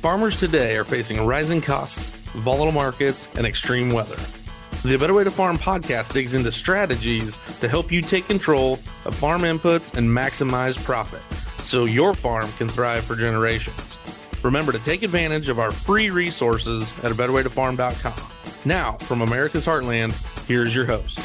Farmers today are facing rising costs, volatile markets, and extreme weather. The A Better Way to Farm podcast digs into strategies to help you take control of farm inputs and maximize profit so your farm can thrive for generations. Remember to take advantage of our free resources at abetterwaytofarm.com. Now, from America's Heartland, here's your host.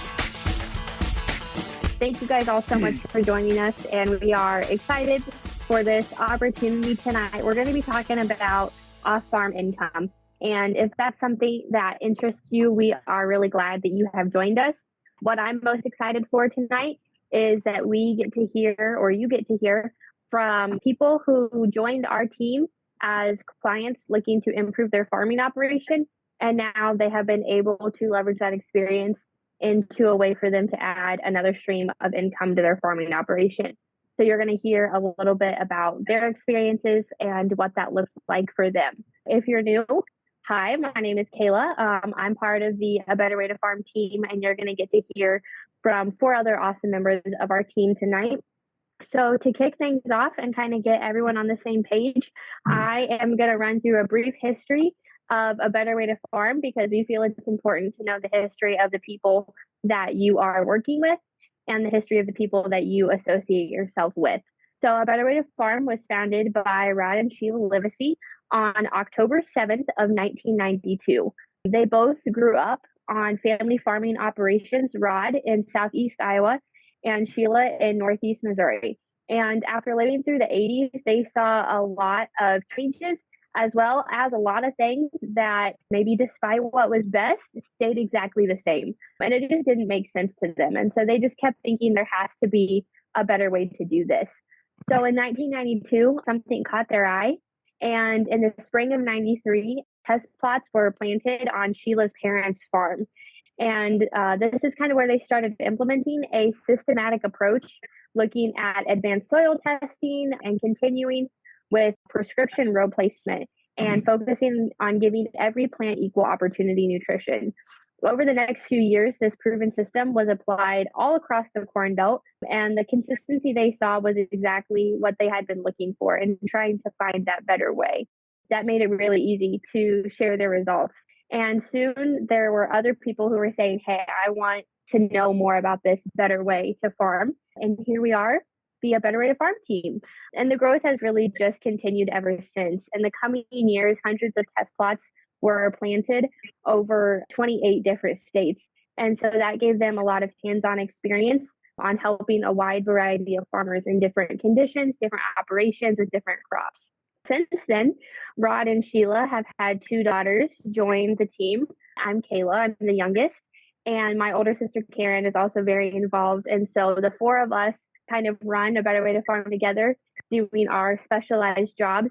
Thank you guys all so much for joining us, and we are excited for this opportunity tonight. We're going to be talking about off-farm income. And if that's something that interests you, we are really glad that you have joined us. What I'm most excited for tonight is that we get to hear, or you get to hear, from people who joined our team as clients looking to improve their farming operation. And now they have been able to leverage that experience into a way for them to add another stream of income to their farming operation. So you're going to hear a little bit about their experiences and what that looks like for them. If you're new, hi, my name is Kayla. I'm part of the A Better Way to Farm team, and you're going to get to hear from 4 other awesome members of our team tonight. So to kick things off and kind of get everyone on the same page, I am going to run through a brief history of A Better Way to Farm because we feel it's important to know the history of the people that you are working with and the history of the people that you associate yourself with. So A Better Way to Farm was founded by Rod and Sheila Livesey on October 7th of 1992. They both grew up on family farming operations, Rod in Southeast Iowa and Sheila in Northeast Missouri. And after living through the 80s, they saw a lot of changes as well as a lot of things that maybe despite what was best stayed exactly the same. And it just didn't make sense to them. And so they just kept thinking there has to be a better way to do this. So in 1992, something caught their eye. And in the spring of 93, test plots were planted on Sheila's parents' farm. And this is kind of where they started implementing a systematic approach, looking at advanced soil testing and continuing with prescription row placement and focusing on giving every plant equal opportunity nutrition. Over the next few years, this proven system was applied all across the Corn Belt, and the consistency they saw was exactly what they had been looking for and trying to find that better way. That made it really easy to share their results. And soon there were other people who were saying, hey, I want to know more about this better way to farm. And here we are, the A Better Way to Farm team. And the growth has really just continued ever since. In the coming years, hundreds of test plots were planted over 28 different states. And so that gave them a lot of hands-on experience on helping a wide variety of farmers in different conditions, different operations, with different crops. Since then, Rod and Sheila have had 2 daughters join the team. I'm Kayla, I'm the youngest, and my older sister Karen is also very involved. And so the 4 of us kind of run A Better Way to Farm together, doing our specialized jobs.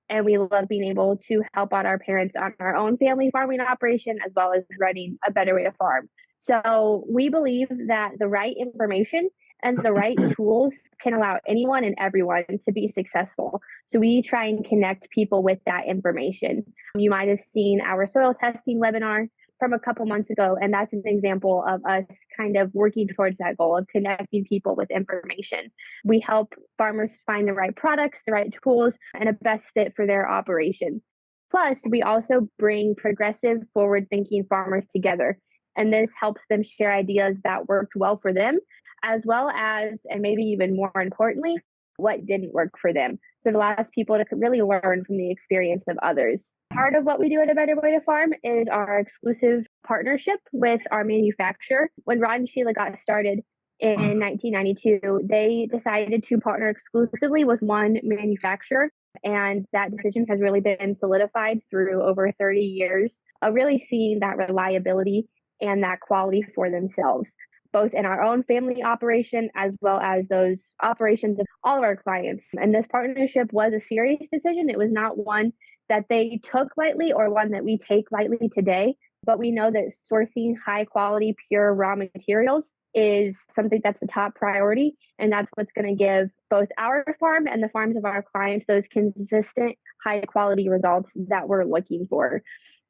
And we love being able to help out our parents on our own family farming operation, as well as running A Better Way to Farm. So we believe that the right information and the right tools can allow anyone and everyone to be successful. So we try and connect people with that information. You might have seen our soil testing webinar from a couple months ago, and that's an example of us kind of working towards that goal of connecting people with information. We help farmers find the right products, the right tools, and a best fit for their operation. Plus, we also bring progressive, forward-thinking farmers together, and this helps them share ideas that worked well for them, as well as, and maybe even more importantly, what didn't work for them. So it allows people to really learn from the experience of others. Part of what we do at A Better Way to Farm is our exclusive partnership with our manufacturer. When Rod and Sheila got started in 1992, they decided to partner exclusively with one manufacturer, and that decision has really been solidified through over 30 years of really seeing that reliability and that quality for themselves, both in our own family operation as well as those operations of all of our clients. And this partnership was a serious decision. It was not one that they took lightly or one that we take lightly today, but we know that sourcing high quality, pure raw materials is something that's the top priority. And that's what's going to give both our farm and the farms of our clients those consistent, high quality results that we're looking for.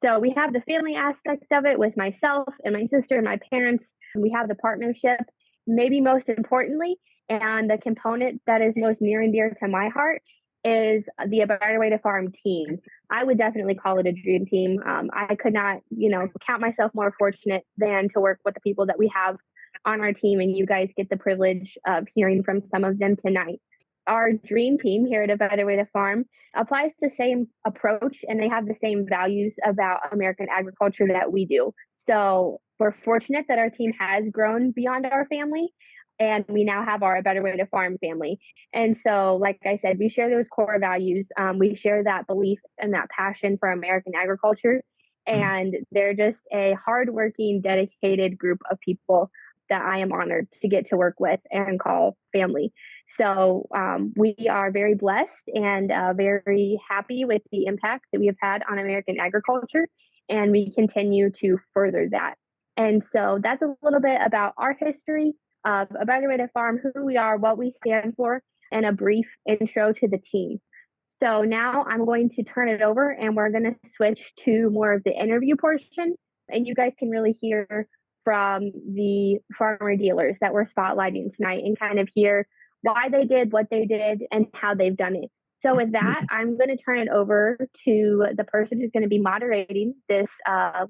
So we have the family aspect of it with myself and my sister and my parents. We have the partnership, maybe most importantly, and the component that is most near and dear to my heart is the A Better Way to Farm team. I would definitely call it a dream team. I could not, count myself more fortunate than to work with the people that we have on our team, and you guys get the privilege of hearing from some of them tonight. Our dream team here at A Better Way to Farm applies the same approach, and they have the same values about American agriculture that we do. So we're fortunate that our team has grown beyond our family, and we now have our A Better Way to Farm family. And so, like I said, we share those core values. We share that belief and that passion for American agriculture. And they're just a hardworking, dedicated group of people that I am honored to get to work with and call family. So we are very blessed and very happy with the impact that we have had on American agriculture, and we continue to further that. And so that's a little bit about our history of A Better Way to Farm, who we are, what we stand for, and a brief intro to the team. So now I'm going to turn it over and we're going to switch to more of the interview portion. And you guys can really hear from the farmer dealers that we're spotlighting tonight and kind of hear why they did what they did and how they've done it. So with that, I'm going to turn it over to the person who's going to be moderating this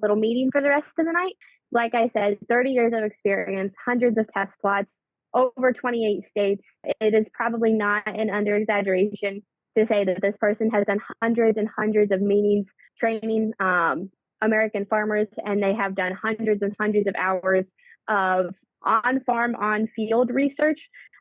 little meeting for the rest of the night. Like I said, 30 years of experience, hundreds of test plots, over 28 states. It is probably not an under exaggeration to say that this person has done hundreds and hundreds of meetings training American farmers, and they have done hundreds and hundreds of hours of on-farm, on-field research,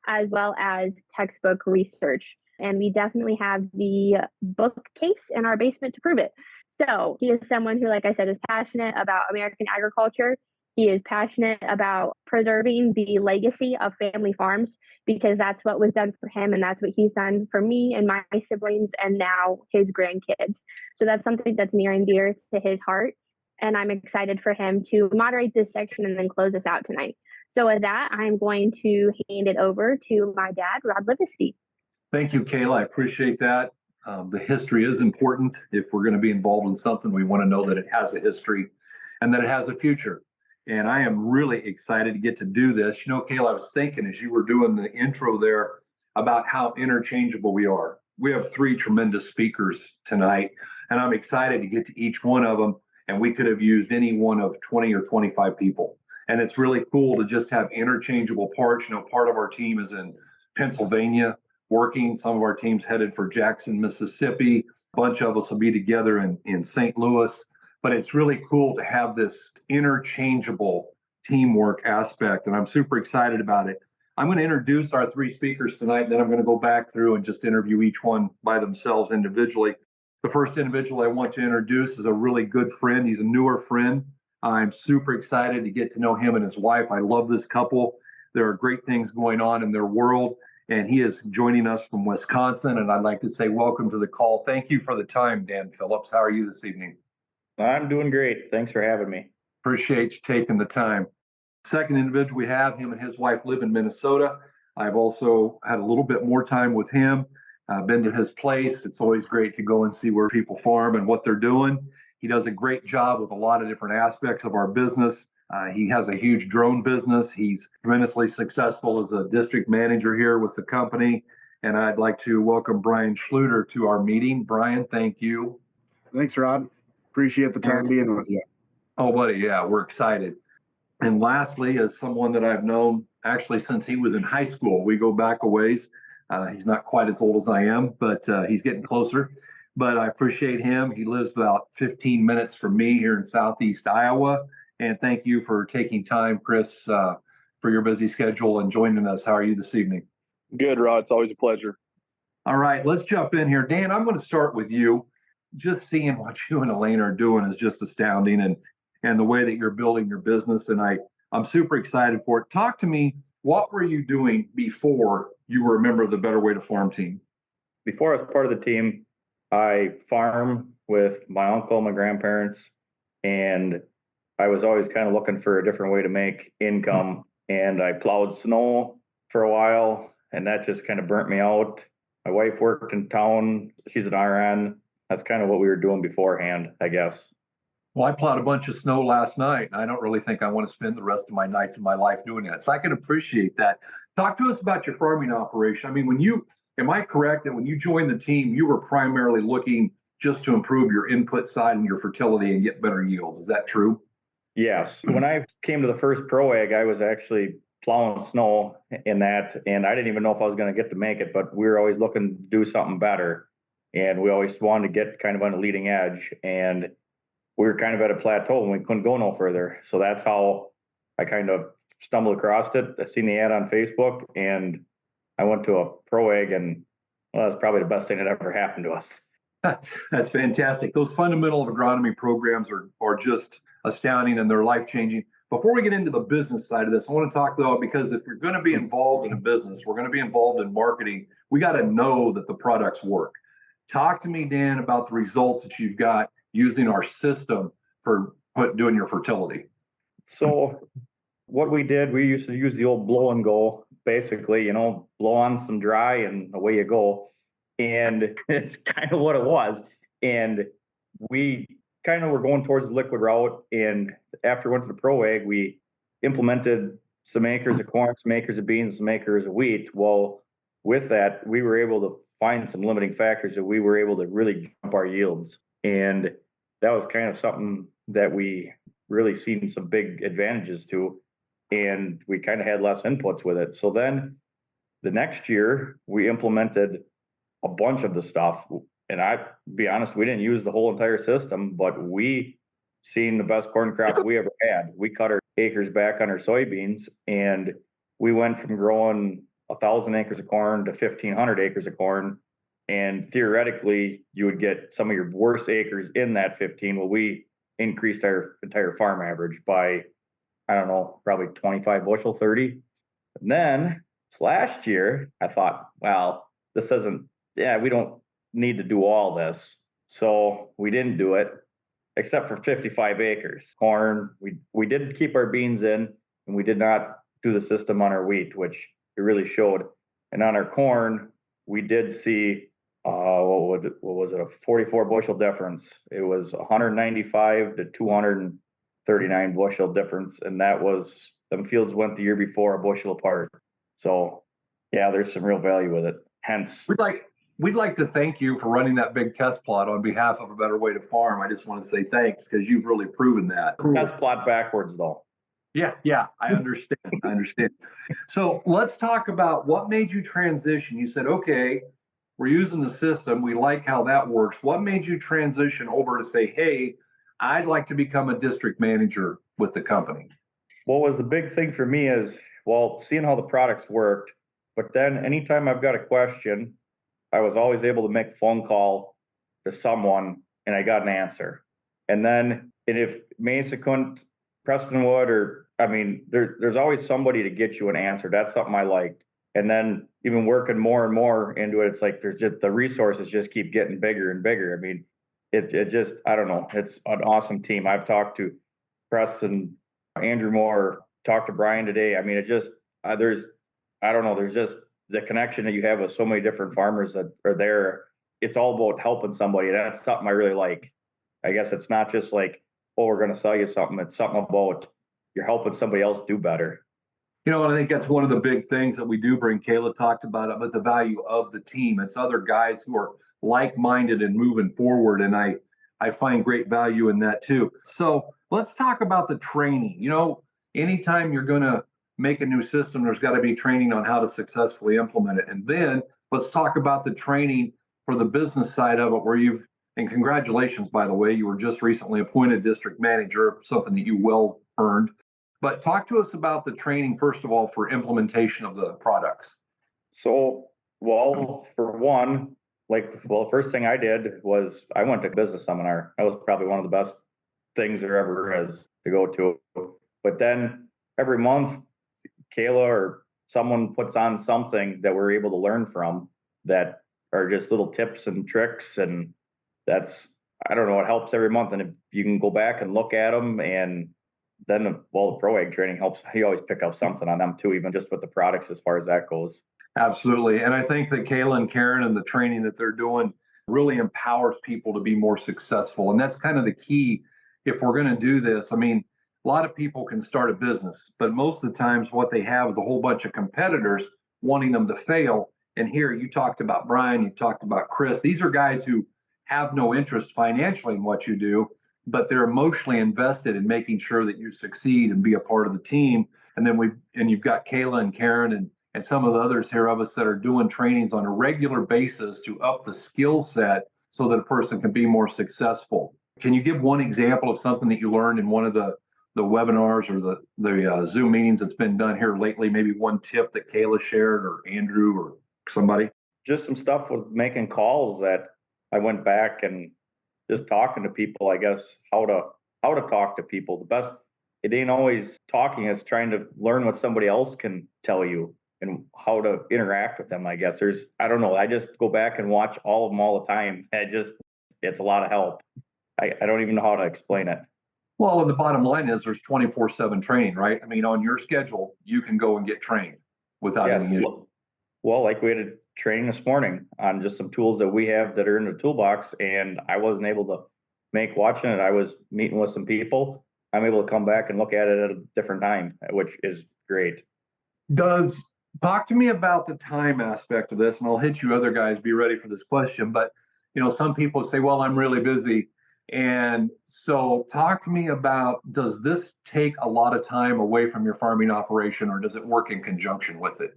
as well as textbook research. And we definitely have the bookcase in our basement to prove it. So he is someone who, like I said, is passionate about American agriculture. He is passionate about preserving the legacy of family farms, because that's what was done for him, and that's what he's done for me and my siblings and now his grandkids. So that's something that's near and dear to his heart, and I'm excited for him to moderate this section and then close us out tonight. So with that, I'm going to hand it over to my dad, Rod Livesey. Thank you, Kayla. I appreciate that. The history is important. If we're going to be involved in something, we want to know that it has a history and that it has a future. And I am really excited to get to do this. You know, Kayla, I was thinking as you were doing the intro there about how interchangeable we are. We have three tremendous speakers tonight, and I'm excited to get to each one of them. And we could have used any one of 20 or 25 people. And it's really cool to just have interchangeable parts. You know, part of our team is in Pennsylvania working. Some of our teams headed for Jackson, Mississippi. A bunch of us will be together in St. Louis. But it's really cool to have this interchangeable teamwork aspect, and I'm super excited about it. I'm going to introduce our three speakers tonight, and then I'm going to go back through and just interview each one by themselves individually. The first individual I want to introduce is a really good friend. He's a newer friend. I'm super excited to get to know him and his wife. I love this couple. There are great things going on in their world, and he is joining us from Wisconsin, and I'd like to say welcome to the call. Thank you for the time, Dan Phillips. How are you this evening? I'm doing great. Thanks for having me. Appreciate you taking the time. Second individual we have, him and his wife live in Minnesota. I've also had a little bit more time with him. I've been to his place. It's always great to go and see where people farm and what they're doing. He does a great job with a lot of different aspects of our business. He has a huge drone business. He's tremendously successful as a district manager here with the company. And I'd like to welcome Brian Schluter to our meeting. Brian, thank you. Thanks, Rod. Appreciate the time being with you. Oh, buddy, yeah, we're excited. And lastly, as someone that I've known actually since he was in high school, we go back a ways. He's not quite as old as I am, but he's getting closer. But I appreciate him. He lives about 15 minutes from me here in Southeast Iowa. And thank you for taking time, Chris, for your busy schedule and joining us. How are you this evening? Good, Rod. It's always a pleasure. All right, let's jump in here. Dan, I'm going to start with you. Just seeing what you and Elaine are doing is just astounding, and the way that you're building your business, and I'm super excited for it. Talk to me, what were you doing before you were a member of the Better Way to Farm team? Before I was part of the team, I farm with my uncle, my grandparents, and I was always kind of looking for a different way to make income. And I plowed snow for a while, and that just kind of burnt me out. My wife worked in town. She's an RN. That's kind of what we were doing beforehand, I guess. Well, I plowed a bunch of snow last night, and I don't really think I want to spend the rest of my nights of my life doing that. So I can appreciate that. Talk to us about your farming operation. I mean, am I correct that when you joined the team, you were primarily looking just to improve your input side and your fertility and get better yields. Is that true? Yes. When I came to the first Pro Ag, I was actually plowing snow in that, and I didn't even know if I was going to get to make it, but we were always looking to do something better. And we always wanted to get kind of on the leading edge. And we were kind of at a plateau and we couldn't go no further. So that's how I kind of stumbled across it. I seen the ad on Facebook and I went to a Pro Ag, and well, that's probably the best thing that ever happened to us. That's fantastic. Those fundamental agronomy programs are just astounding and they're life-changing. Before we get into the business side of this, I want to talk though, because if we're going to be involved in a business, we're going to be involved in marketing, we got to know that the products work. Talk to me, Dan, about the results that you've got using our system for doing your fertility. So what we did, we used to use the old blow and go, basically, blow on some dry and away you go. And it's kind of what it was. And we kind of were going towards the liquid route. And after we went to the Pro Ag, we implemented some acres of corn, some acres of beans, some acres of wheat. Well, with that, we were able to find some limiting factors that we were able to really jump our yields. And that was kind of something that we really seen some big advantages to. And we kind of had less inputs with it. So then the next year, we implemented a bunch of the stuff. And I be honest, we didn't use the whole entire system, but we seen the best corn crop we ever had. We cut our acres back on our soybeans, and we went from growing 1,000 acres of corn to 1,500 acres of corn. And theoretically, you would get some of your worst acres in that 15. Well, we increased our entire farm average by, I don't know, probably 25 bushel, 30. And then last year, I thought, well, this isn't, we don't need to do all this. So we didn't do it, except for 55 acres. Corn, we did keep our beans in, and we did not do the system on our wheat, which it really showed. And on our corn, we did see, what was it, a 44 bushel difference. It was 195 to 239 bushel difference. And that was, them fields went the year before a bushel apart. So yeah, there's some real value with it. Hence, we'd like to thank you for running that big test plot on behalf of A Better Way to Farm. I just want to say thanks because you've really proven that. Test plot backwards though. Yeah, I understand. So let's talk about what made you transition. You said, okay, we're using the system. We like how that works. What made you transition over to say, hey, I'd like to become a district manager with the company? What was the big thing for me is, well, seeing how the products worked, but then anytime I've got a question, I was always able to make a phone call to someone and I got an answer. And then, and if Mesa couldn't, Preston would, or, I mean, there's always somebody to get you an answer. That's something I liked. And then even working more and more into it, it's like there's just, the resources just keep getting bigger and bigger. I mean, it just, I don't know, it's an awesome team. I've talked to Preston, Andrew Moore, talked to Brian today. I mean, it just, there's just the connection that you have with so many different farmers that are there. It's all about helping somebody. That's something I really like. I guess it's not just like, oh, we're going to sell you something. It's something about you're helping somebody else do better. And I think that's one of the big things that we do bring. Kayla talked about it, but the value of the team. It's other guys who are like-minded and moving forward. And I find great value in that too. So let's talk about the training. Anytime you're going to make a new system, there's got to be training on how to successfully implement it. And then let's talk about the training for the business side of it, and congratulations, by the way, you were just recently appointed district manager, something that you well earned. But talk to us about the training, first of all, for implementation of the products. So, well, for one, the first thing I did was I went to a business seminar. That was probably one of the best things there ever is to go to. But then every month, Kayla or someone puts on something that we're able to learn from that are just little tips and tricks. And that's, I don't know, it helps every month. And if you can go back and look at them, and then the Pro Ag training helps. You always pick up something on them too, even just with the products as far as that goes. Absolutely. And I think that Kayla and Karen and the training that they're doing really empowers people to be more successful. And that's kind of the key. If we're going to do this, I mean, a lot of people can start a business, but most of the times what they have is a whole bunch of competitors wanting them to fail. And here you talked about Brian, you talked about Chris. These are guys who have no interest financially in what you do, but they're emotionally invested in making sure that you succeed and be a part of the team. And then you've got Kayla and Karen and some of the others here of us that are doing trainings on a regular basis to up the skill set so that a person can be more successful. Can you give one example of something that you learned in one of the webinars or the Zoom meetings that's been done here lately? Maybe one tip that Kayla shared or Andrew or somebody? Just some stuff with making calls that I went back and just talking to people, I guess, how to talk to people. The best, it ain't always talking, it's trying to learn what somebody else can tell you and how to interact with them, I guess. I don't know, I just go back and watch all of them all the time. It's a lot of help. I don't even know how to explain it. Well, and the bottom line is there's 24/7 training, right? I mean, on your schedule, you can go and get trained without any issue. Well, like we had a training this morning on just some tools that we have that are in the toolbox, and I wasn't able to make watching it. I was meeting with some people. I'm able to come back and look at it at a different time, which is great. Talk to me about the time aspect of this, and I'll hit you other guys, be ready for this question. But, some people say, well, I'm really busy. And so talk to me about, does this take a lot of time away from your farming operation, or does it work in conjunction with it?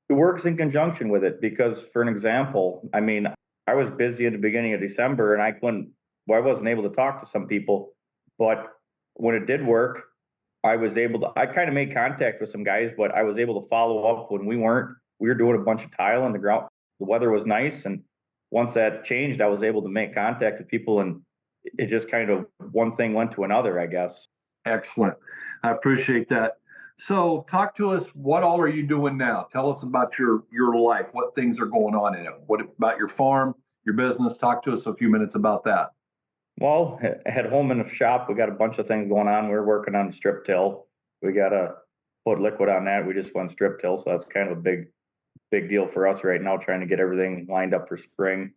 It works in conjunction with it because, for an example, I mean, I was busy at the beginning of December and I wasn't able to talk to some people, but when it did work, I kind of made contact with some guys, but I was able to follow up when we were doing a bunch of tile on the ground. The weather was nice. And once that changed, I was able to make contact with people, and it just kind of one thing went to another, I guess. Excellent. I appreciate that. So talk to us, what all are you doing now? Tell us about your life, what things are going on in it. What about your farm, your business? Talk to us a few minutes about that. Well, at home in the shop, we got a bunch of things going on. We're working on strip till. We got to put liquid on that. We just went strip till, so that's kind of a big deal for us right now, trying to get everything lined up for spring.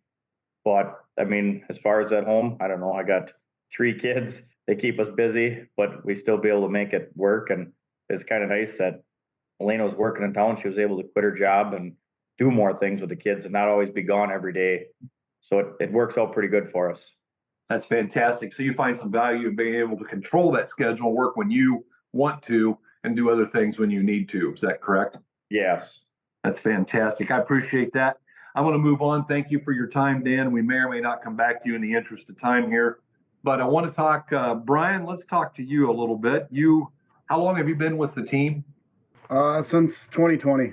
But I mean, as far as at home, I don't know. I got 3 kids. They keep us busy, but we still be able to make it work. And it's kind of nice that Elena was working in town. She was able to quit her job and do more things with the kids and not always be gone every day. So it works out pretty good for us. That's fantastic. So you find some value in being able to control that schedule, work when you want to, and do other things when you need to. Is that correct? Yes. That's fantastic. I appreciate that. I want to move on. Thank you for your time, Dan. We may or may not come back to you in the interest of time here. But I want to talk, Brian, let's talk to you a little bit. How long have you been with the team? Since 2020.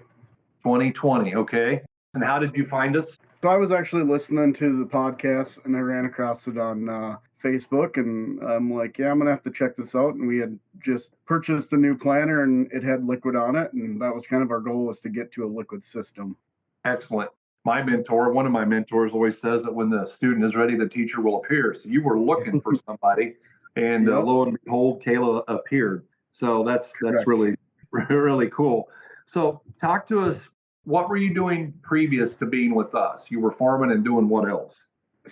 2020, okay. And how did you find us? So I was actually listening to the podcast, and I ran across it on Facebook, and I'm like, yeah, I'm going to have to check this out. And we had just purchased a new planter, and it had liquid on it, and that was kind of our goal, was to get to a liquid system. Excellent. One of my mentors always says that when the student is ready, the teacher will appear. So you were looking for somebody, and Yep. Lo and behold, Kayla appeared. So that's really, really cool. So talk to us. What were you doing previous to being with us? You were farming and doing what else?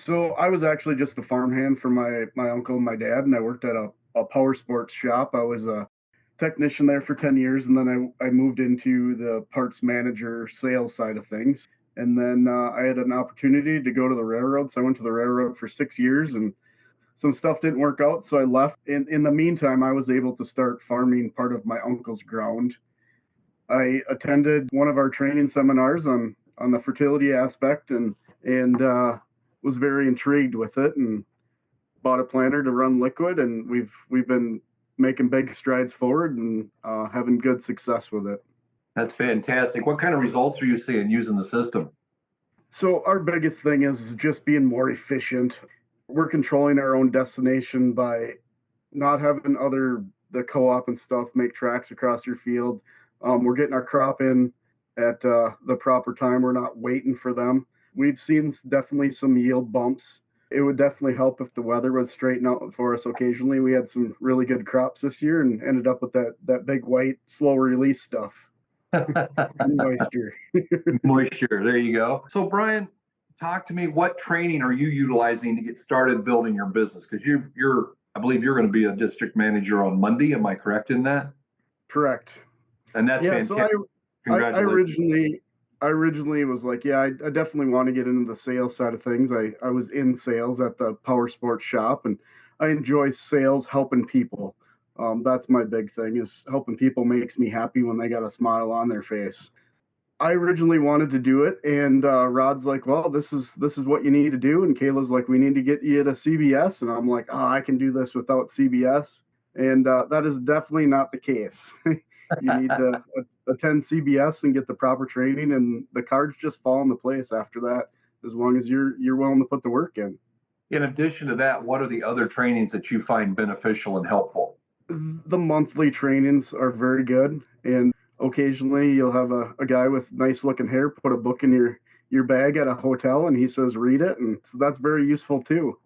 So I was actually just a farmhand for my uncle and my dad, and I worked at a power sports shop. I was a technician there for 10 years, and then I moved into the parts manager sales side of things. And then I had an opportunity to go to the railroad. So I went to the railroad for 6 years, and some stuff didn't work out, so I left. In the meantime, I was able to start farming part of my uncle's ground. I attended one of our training seminars on the fertility aspect, and was very intrigued with it, and bought a planter to run liquid, and we've been making big strides forward and having good success with it. That's fantastic. What kind of results are you seeing using the system? So our biggest thing is just being more efficient. We're controlling our own destination by not having the co-op and stuff make tracks across your field. We're getting our crop in at the proper time. We're not waiting for them. We've seen definitely some yield bumps. It would definitely help if the weather would straighten out for us occasionally. We had some really good crops this year and ended up with that big white slow release stuff. Moisture. Moisture. There you go. So Brian, talk to me. What training are you utilizing to get started building your business? Because I believe you're going to be a district manager on Monday. Am I correct in that? Correct. And that's fantastic. So I I originally was like, yeah, I definitely want to get into the sales side of things. I was in sales at the power sports shop, and I enjoy sales, helping people. That's my big thing, is helping people makes me happy when they got a smile on their face. I originally wanted to do it, and Rod's like, well, this is what you need to do, and Kayla's like, we need to get you to CBS, and I'm like, oh, I can do this without CBS, and that is definitely not the case. You need to attend CBS and get the proper training, and the cards just fall into place after that, as long as you're willing to put the work in. In addition to that, what are the other trainings that you find beneficial and helpful? The monthly trainings are very good, and occasionally you'll have a guy with nice looking hair put a book in your bag at a hotel, and he says read it, and so that's very useful too.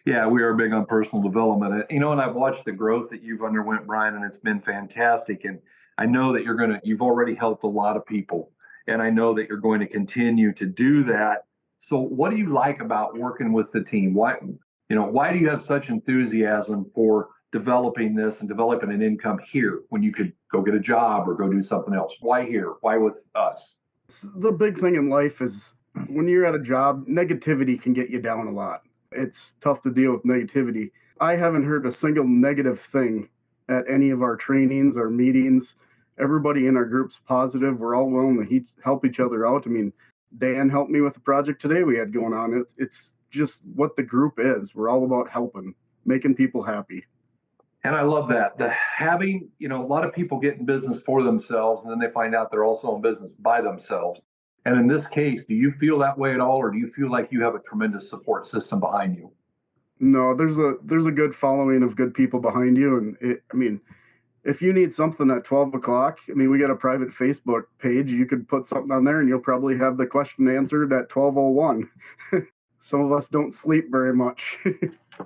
Yeah, we are big on personal development. And I've watched the growth that you've underwent, Brian, and it's been fantastic. And I know that you've already helped a lot of people, and I know that you're going to continue to do that. So what do you like about working with the team? Why do you have such enthusiasm for developing this and developing an income here when you could go get a job or go do something else? Why here? Why with us? The big thing in life is when you're at a job, negativity can get you down a lot. It's tough to deal with negativity. I haven't heard a single negative thing at any of our trainings or meetings. Everybody in our group's positive. We're all willing to help each other out. I mean, Dan helped me with the project today we had going on. It's just what the group is. We're all about helping, making people happy. And I love that. A lot of people get in business for themselves, and then they find out they're also in business by themselves. And in this case, do you feel that way at all, or do you feel like you have a tremendous support system behind you? No, there's a good following of good people behind you, and if you need something at 12 o'clock, we got a private Facebook page. You could put something on there, and you'll probably have the question answered at 12:01. Some of us don't sleep very much.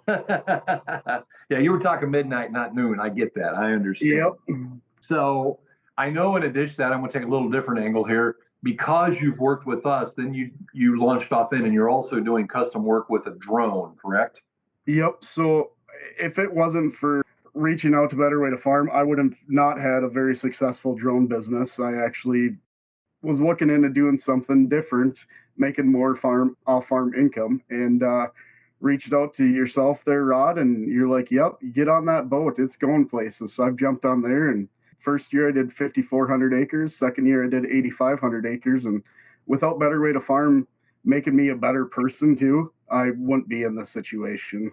Yeah, you were talking midnight, not noon. I get that. I understand. Yep. So I know in addition to that, I'm going to take a little different angle here. Because you've worked with us, then you launched off in, and you're also doing custom work with a drone, correct? Yep. So if it wasn't for reaching out to Better Way to Farm, I would have not had a very successful drone business. I actually was looking into doing something different, making more off-farm income, and reached out to yourself there, Rod, and you're like, yep, get on that boat. It's going places. So I've jumped on there, and first year I did 5,400 acres. Second year I did 8,500 acres. And without Better Way to Farm making me a better person too, I wouldn't be in this situation.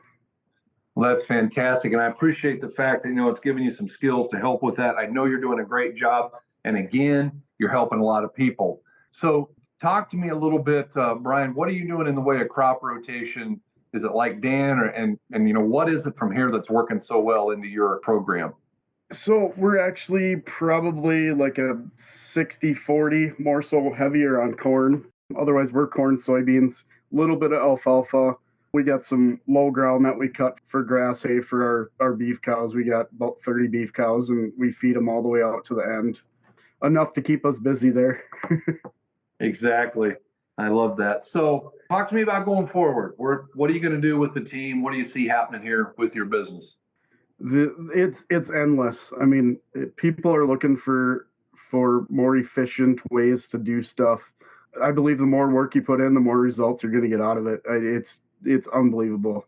Well, that's fantastic. And I appreciate the fact that, it's given you some skills to help with that. I know you're doing a great job. And again, you're helping a lot of people. So talk to me a little bit, Brian, what are you doing in the way of crop rotation? Is it like Dan, and what is it from here that's working so well into your program? So we're actually probably like a 60-40, more so heavier on corn. Otherwise, we're corn, soybeans, a little bit of alfalfa. We got some low ground that we cut for grass hay for our beef cows. We got about 30 beef cows, and we feed them all the way out to the end. Enough to keep us busy there. Exactly. I love that. So talk to me about going forward. What are you going to do with the team? What do you see happening here with your business? It's endless. People are looking for more efficient ways to do stuff. I believe the more work you put in, the more results you're going to get out of it. It's unbelievable.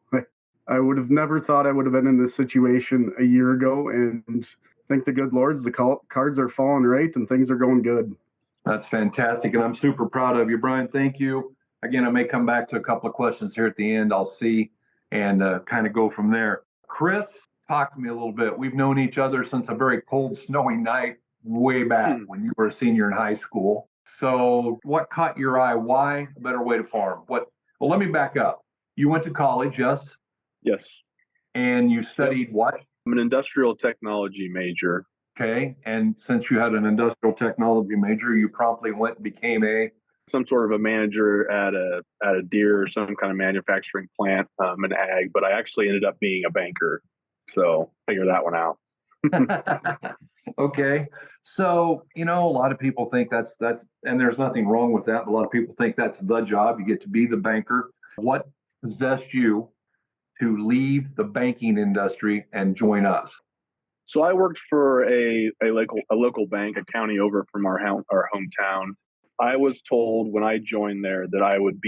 I would have never thought I would have been in this situation a year ago, and thank the good Lord, the cards are falling right and things are going good. That's fantastic, and I'm super proud of you, Brian. Thank you. Again, I may come back to a couple of questions here at the end. I'll see and kind of go from there. Chris, talk to me a little bit. We've known each other since a very cold, snowy night way back when you were a senior in high school. So what caught your eye? Why a Better Way to Farm? Well, let me back up. You went to college, yes? Yes. And you studied what? I'm an industrial technology major. Okay. And since you had an industrial technology major, you promptly went and became some sort of a manager at a Deere or some kind of manufacturing plant in ag, but I actually ended up being a banker. So figure that one out. Okay. So, a lot of people think that's, and there's nothing wrong with that. But a lot of people think that's the job. You get to be the banker. What possessed you to leave the banking industry and join us? So I worked for a local bank, a county over from our hometown. I was told when I joined there that I would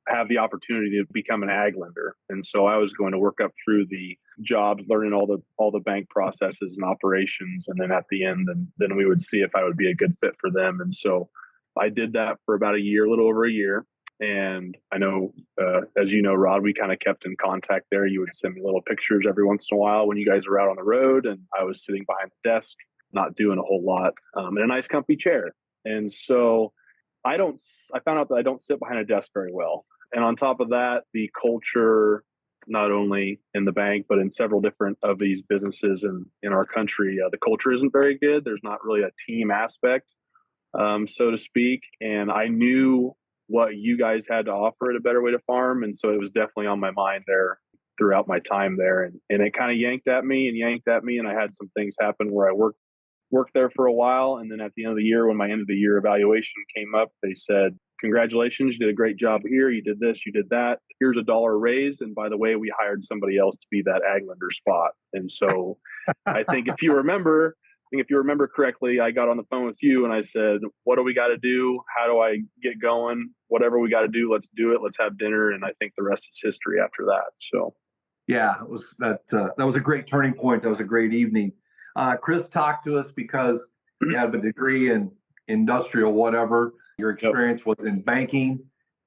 have the opportunity to become an ag lender, and so I was going to work up through the jobs, learning all the bank processes and operations, and then at the end, then we would see if I would be a good fit for them. And so I did that for about a little over a year. And I know, as you know, Rod, we kind of kept in contact there. You would send me little pictures every once in a while when you guys were out on the road, and I was sitting behind the desk, not doing a whole lot, in a nice comfy chair. And so I found out that I don't sit behind a desk very well. And on top of that, the culture, not only in the bank, but in several different of these businesses in our country, the culture isn't very good. There's not really a team aspect, so to speak. And I knew what you guys had to offer at A Better Way to Farm. And so it was definitely on my mind there throughout my time there. And it kind of yanked at me. And I had some things happen where I worked there for a while. And then at the end of the year, when my end of the year evaluation came up, they said, congratulations, you did a great job here. You did this, you did that. Here's $1 raise. And by the way, we hired somebody else to be that ag lender spot. And so I think if you remember correctly, I got on the phone with you and I said, what do we got to do? How do I get going? Whatever we got to do, let's do it. Let's have dinner. And I think the rest is history after that. So, Yeah, it was that was a great turning point. That was a great evening. Chris, talked to us because you have a degree in industrial, whatever. Your experience was in banking,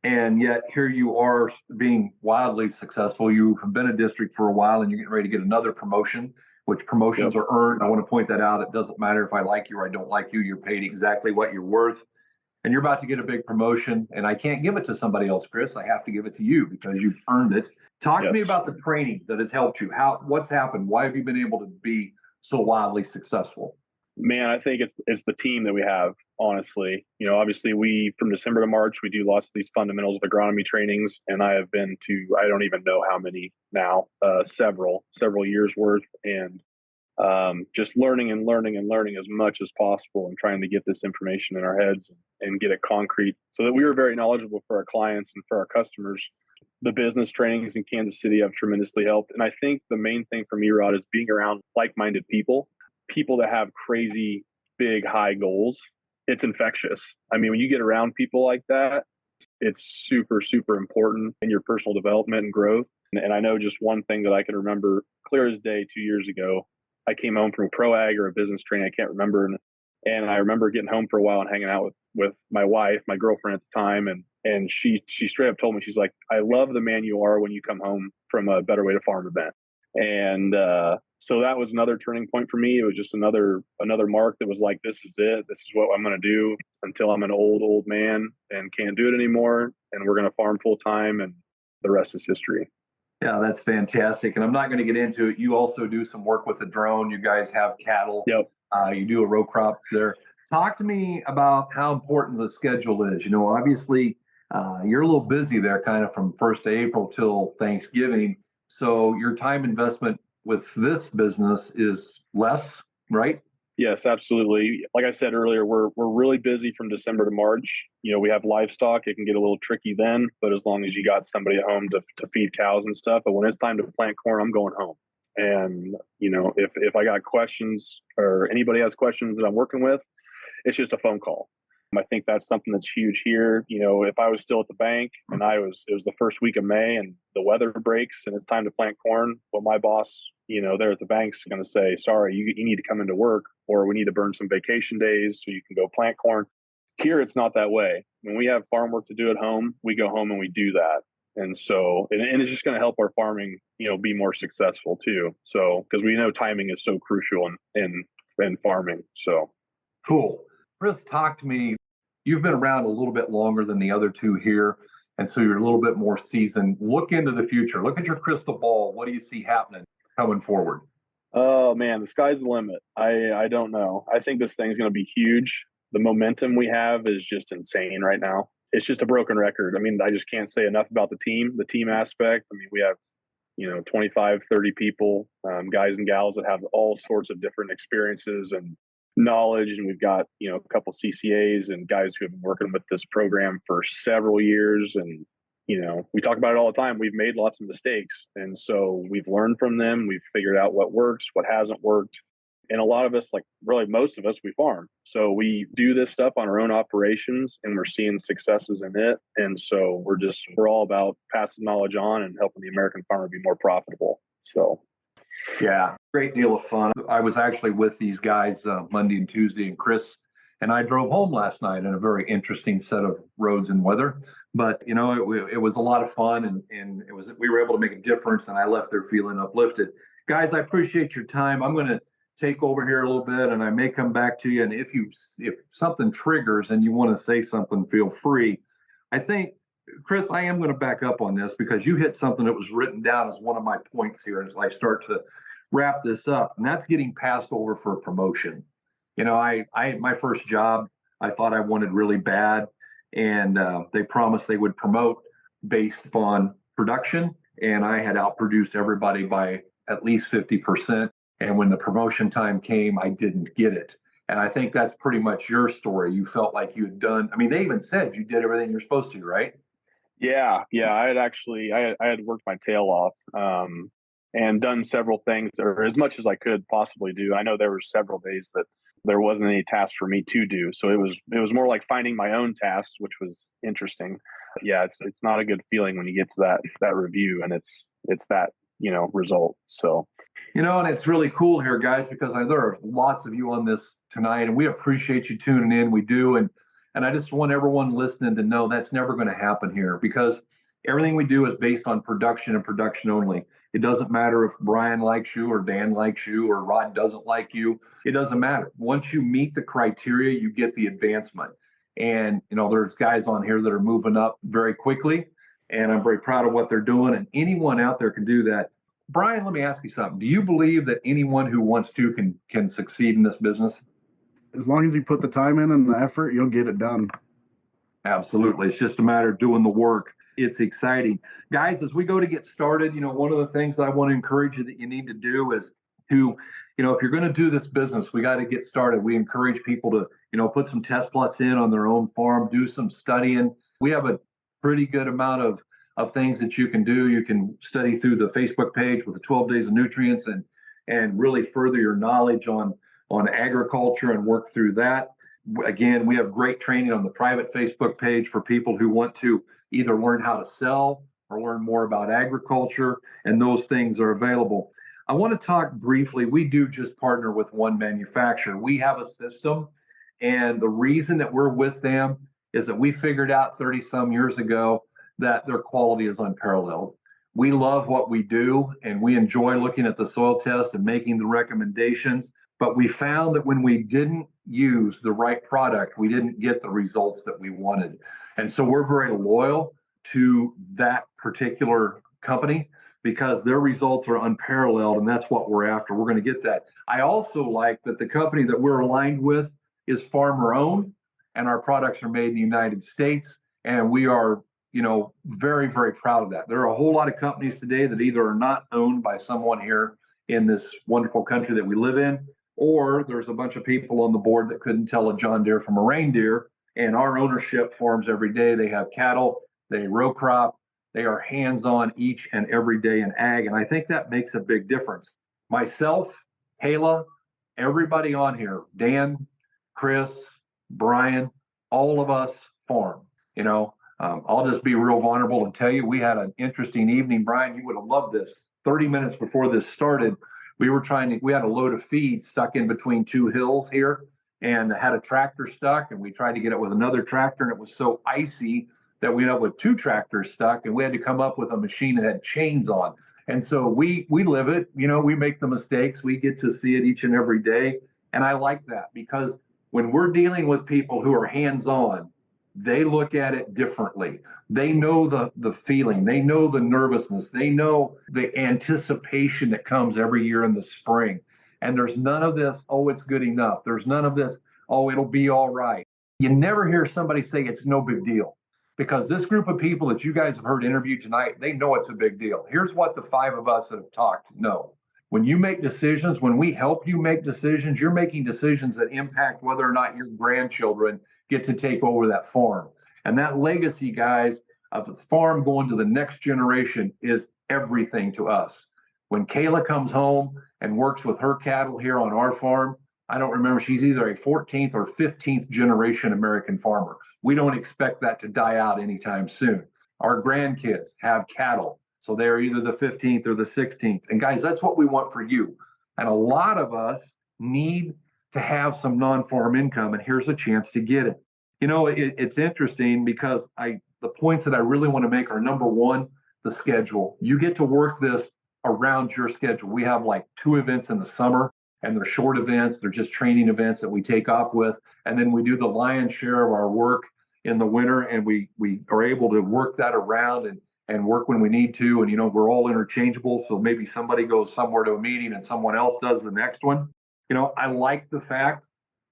and yet here you are being wildly successful. You have been a district for a while, and you're getting ready to get another promotion, which promotions are earned. I want to point that out. It doesn't matter if I like you or I don't like you. You're paid exactly what you're worth. And you're about to get a big promotion, and I can't give it to somebody else, Chris. I have to give it to you because you've earned it. Talk to me about the training that has helped you. What's happened? Why have you been able to be so wildly successful? Man, I think it's the team that we have, honestly. Obviously from December to March, we do lots of these fundamentals of agronomy trainings, and I have been to, I don't even know how many now, several years worth, and just learning as much as possible and trying to get this information in our heads and get it concrete so that we are very knowledgeable for our clients and for our customers. The business trainings in Kansas City have tremendously helped. And I think the main thing for me, Rod, is being around like-minded people that have crazy, big, high goals. It's infectious. I mean, when you get around people like that, it's super, super important in your personal development and growth. And I know just one thing that I can remember clear as day 2 years ago, I came home from a pro ag or a business training, I can't remember. And I remember getting home for a while and hanging out with my wife, my girlfriend at the time. And she straight up told me, she's like, I love the man you are when you come home from A Better Way to Farm event. And so that was another turning point for me. It was just another mark that was like, this is it. This is what I'm going to do until I'm an old man and can't do it anymore. And we're going to farm full time, and the rest is history. Yeah, that's fantastic. And I'm not going to get into it. You also do some work with a drone. You guys have cattle. Yep. You do a row crop there. Talk to me about how important the schedule is. Obviously, you're a little busy there kind of from 1st of April till Thanksgiving. So your time investment with this business is less, right? Yes, absolutely. Like I said earlier, we're really busy from December to March. We have livestock. It can get a little tricky then, but as long as you got somebody at home to feed cows and stuff. But when it's time to plant corn, I'm going home. And, if I got questions or anybody has questions that I'm working with, it's just a phone call. I think that's something that's huge here. If I was still at the bank and it was the first week of May and the weather breaks and it's time to plant corn, well, my boss, there at the bank's going to say, sorry, you need to come into work, or we need to burn some vacation days so you can go plant corn. Here, it's not that way. When we have farm work to do at home, we go home and we do that. And so, and it's just going to help our farming, be more successful too. So, because we know timing is so crucial in farming. So cool. Chris, talk to me. You've been around a little bit longer than the other two here, and so you're a little bit more seasoned. Look into the future. Look at your crystal ball. What do you see happening coming forward? Oh man, the sky's the limit. I don't know. I think this thing's going to be huge. The momentum we have is just insane right now. It's just a broken record. I mean, I just can't say enough about the team aspect. I mean, we have 25, 30 people, guys and gals that have all sorts of different experiences and knowledge. And we've got, a couple CCAs and guys who have been working with this program for several years. And, we talk about it all the time. We've made lots of mistakes. And so we've learned from them. We've figured out what works, what hasn't worked. And a lot of us, like really most of us, we farm. So we do this stuff on our own operations and we're seeing successes in it. And so we're all about passing knowledge on and helping the American farmer be more profitable. So Yeah, great deal of fun. I was actually with these guys Monday and Tuesday, and Chris and I drove home last night in a very interesting set of roads and weather. But it was a lot of fun, and we were able to make a difference, and I left there feeling uplifted. Guys, I appreciate your time. I'm going to take over here a little bit, and I may come back to you. And if something triggers and you want to say something, feel free. I think, Chris, I am going to back up on this because you hit something that was written down as one of my points here as I start to wrap this up, and that's getting passed over for a promotion. I my first job, I thought I wanted really bad, and they promised they would promote based upon production, and I had outproduced everybody by at least 50%. And when the promotion time came, I didn't get it. And I think that's pretty much your story. You felt like you had done, I mean, they even said you did everything you're supposed to, right? yeah. I had worked my tail off and done several things, or as much as I could possibly do. I know there were several days that there wasn't any tasks for me to do. So it was more like finding my own tasks, which was interesting. Yeah, it's not a good feeling when you get to that review and it's that, result. So and it's really cool here, guys, because there are lots of you on this tonight, and we appreciate you tuning in. We do. And I just want everyone listening to know that's never going to happen here, because everything we do is based on production and production only. It doesn't matter if Brian likes you or Dan likes you or Rod doesn't like you. It doesn't matter. Once you meet the criteria, you get the advancement. And, there's guys on here that are moving up very quickly, and I'm very proud of what they're doing. And anyone out there can do that. Brian, let me ask you something. Do you believe that anyone who wants to can succeed in this business? As long as you put the time in and the effort, you'll get it done. Absolutely. It's just a matter of doing the work. It's exciting. Guys, as we go to get started, one of the things I want to encourage you that you need to do is to, if you're going to do this business, we got to get started. We encourage people to, put some test plots in on their own farm, do some studying. We have a pretty good amount of things that you can do. You can study through the Facebook page with the 12 Days of Nutrients and really further your knowledge on agriculture and work through that. Again, we have great training on the private Facebook page for people who want to either learn how to sell or learn more about agriculture, and those things are available. I want to talk briefly. We do just partner with one manufacturer. We have a system, and the reason that we're with them is that we figured out 30 some years ago that their quality is unparalleled. We love what we do, and we enjoy looking at the soil test and making the recommendations. But we found that when we didn't use the right product, we didn't get the results that we wanted. And so we're very loyal to that particular company because their results are unparalleled, and that's what we're after. We're going to get that. I also like that the company that we're aligned with is farmer owned, and our products are made in the United States, and we are very, very proud of that. There are a whole lot of companies today that either are not owned by someone here in this wonderful country that we live in, or there's a bunch of people on the board that couldn't tell a John Deere from a reindeer. And our ownership farms every day. They have cattle, they row crop, they are hands-on each and every day in ag. And I think that makes a big difference. Myself, Kayla, everybody on here, Dan, Chris, Brian, all of us farm. I'll just be real vulnerable and tell you, we had an interesting evening. Brian, you would have loved this. 30 minutes before this started, we had a load of feed stuck in between two hills here and had a tractor stuck, and we tried to get it with another tractor, and it was so icy that we ended up with two tractors stuck, and we had to come up with a machine that had chains on. And so we live it, we make the mistakes. We get to see it each and every day. And I like that because when we're dealing with people who are hands-on, they look at it differently. They know the feeling. They know the nervousness. They know the anticipation that comes every year in the spring. And there's none of this, oh, it's good enough. There's none of this, oh, it'll be all right. You never hear somebody say it's no big deal, because this group of people that you guys have heard interviewed tonight, they know it's a big deal. Here's what the five of us that have talked know. When you make decisions, when we help you make decisions, you're making decisions that impact whether or not your grandchildren get to take over that farm. And that legacy, guys, of the farm going to the next generation is everything to us. When Kayla comes home and works with her cattle here on our farm, I don't remember, she's either a 14th or 15th generation American farmer. We don't expect that to die out anytime soon. Our grandkids have cattle, so they're either the 15th or the 16th. And guys, that's what we want for you. And a lot of us need to have some non-farm income, and here's a chance to get it. It's interesting because the points that I really want to make are, number one, the schedule. You get to work this around your schedule. We have like 2 events in the summer, and they're short events. They're just training events that we take off with. And then we do the lion's share of our work in the winter, and we are able to work that around and work when we need to. And, we're all interchangeable. So maybe somebody goes somewhere to a meeting and someone else does the next one. I like the fact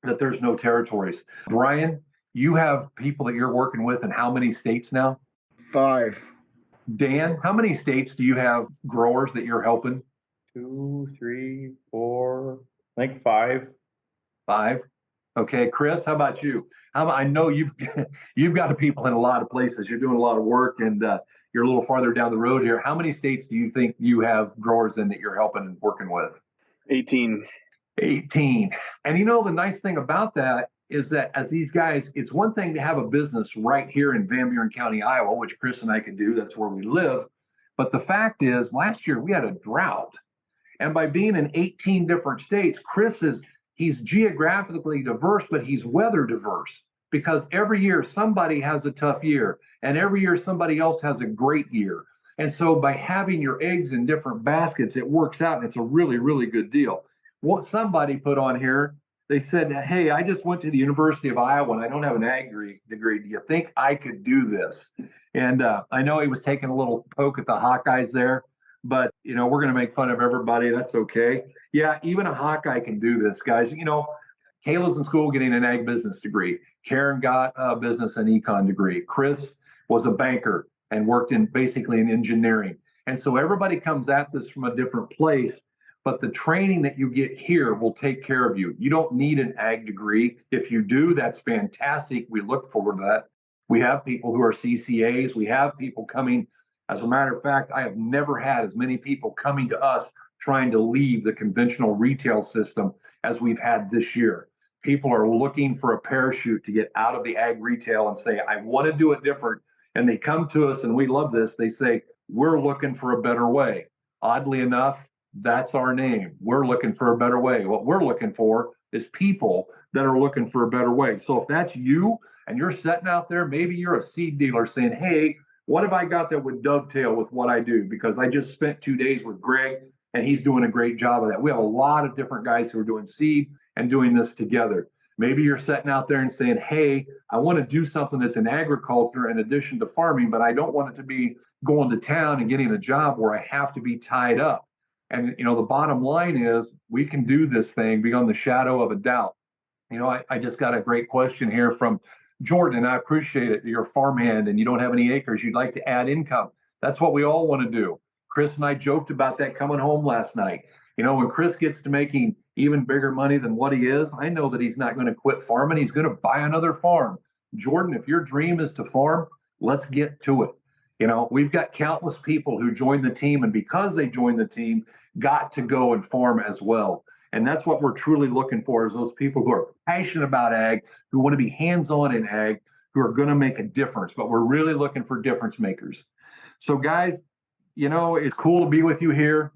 that there's no territories. Brian, you have people that you're working with in how many states now? 5. Dan, how many states do you have growers that you're helping? 2, 3, 4, I think 5. 5. Okay, Chris, how about you? I know you've got people in a lot of places. You're doing a lot of work, and you're a little farther down the road here. How many states do you think you have growers in that you're helping and working with? 18. 18. And the nice thing about that is that as these guys, it's one thing to have a business right here in Van Buren County, Iowa, which Chris and I can do. That's where we live. But the fact is, last year we had a drought. And by being in 18 different states, he's geographically diverse, but he's weather diverse, because every year somebody has a tough year, and every year somebody else has a great year. And so by having your eggs in different baskets, it works out, and it's a really, really good deal. What somebody put on here, they said, hey, I just went to the University of Iowa and I don't have an ag degree. Do you think I could do this? And I know he was taking a little poke at the Hawkeyes there, but, we're going to make fun of everybody. That's okay. Yeah, even a Hawkeye can do this, guys. Kayla's in school getting an ag business degree. Karen got a business and econ degree. Chris was a banker and worked basically in engineering. And so everybody comes at this from a different place. But the training that you get here will take care of you. You don't need an ag degree. If you do, that's fantastic. We look forward to that. We have people who are CCAs. We have people coming. As a matter of fact, I have never had as many people coming to us trying to leave the conventional retail system as we've had this year. People are looking for a parachute to get out of the ag retail and say, I want to do it different. And they come to us, and we love this. They say, we're looking for a better way. Oddly enough, that's our name. We're looking for a better way. What we're looking for is people that are looking for a better way. So if that's you and you're sitting out there, maybe you're a seed dealer saying, hey, what have I got that would dovetail with what I do? Because I just spent 2 days with Greg and he's doing a great job of that. We have a lot of different guys who are doing seed and doing this together. Maybe you're sitting out there and saying, hey, I want to do something that's in agriculture in addition to farming, but I don't want it to be going to town and getting a job where I have to be tied up. And, the bottom line is we can do this thing beyond the shadow of a doubt. I just got a great question here from Jordan. I appreciate it. You're a farmhand and you don't have any acres. You'd like to add income. That's what we all want to do. Chris and I joked about that coming home last night. When Chris gets to making even bigger money than what he is, I know that he's not going to quit farming. He's going to buy another farm. Jordan, if your dream is to farm, let's get to it. We've got countless people who join the team, and because they join the team, got to go and farm as well. And that's what we're truly looking for, is those people who are passionate about ag, who want to be hands-on in ag, who are going to make a difference. But we're really looking for difference makers. So guys, it's cool to be with you here.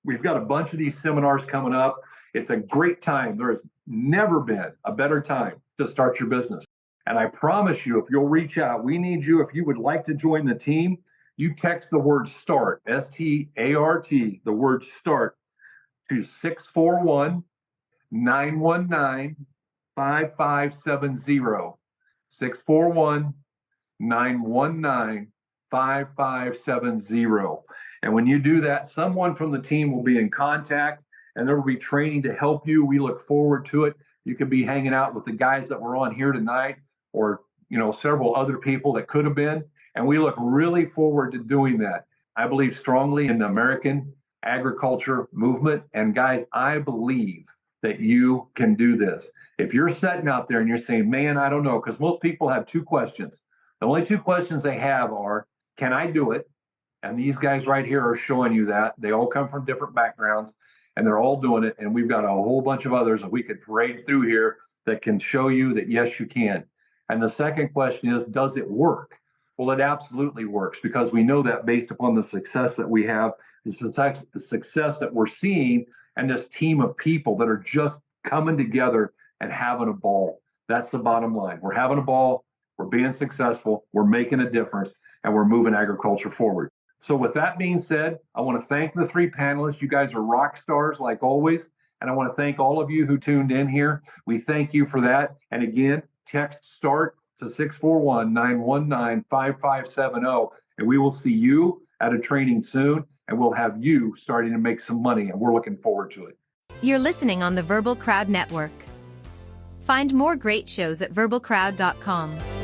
We've got a bunch of these seminars coming up. It's a great time. There has never been a better time to start your business. And I promise you, if you'll reach out, we need you. If you would like to join the team, you text the word START, S-T-A-R-T, the word START, to 641-919-5570. 641-919-5570. And when you do that, someone from the team will be in contact, and there will be training to help you. We look forward to it. You could be hanging out with the guys that were on here tonight, or several other people that could have been. And we look really forward to doing that. I believe strongly in the American agriculture movement. And guys, I believe that you can do this. If you're sitting out there and you're saying, man, I don't know, because most people have 2 questions. The only 2 questions they have are, can I do it? And these guys right here are showing you that. They all come from different backgrounds and they're all doing it. And we've got a whole bunch of others that we could parade through here that can show you that, yes, you can. And the second question is, does it work? Well, it absolutely works, because we know that based upon the success that we have, the success that we're seeing, and this team of people that are just coming together and having a ball. That's the bottom line. We're having a ball, we're being successful, we're making a difference, and we're moving agriculture forward. So with that being said, I want to thank the three panelists. You guys are rock stars like always. And I want to thank all of you who tuned in here. We thank you for that. And again, text START to 641-919-5570. And we will see you at a training soon. And we'll have you starting to make some money. And we're looking forward to it. You're listening on the Verbal Crowd Network. Find more great shows at verbalcrowd.com.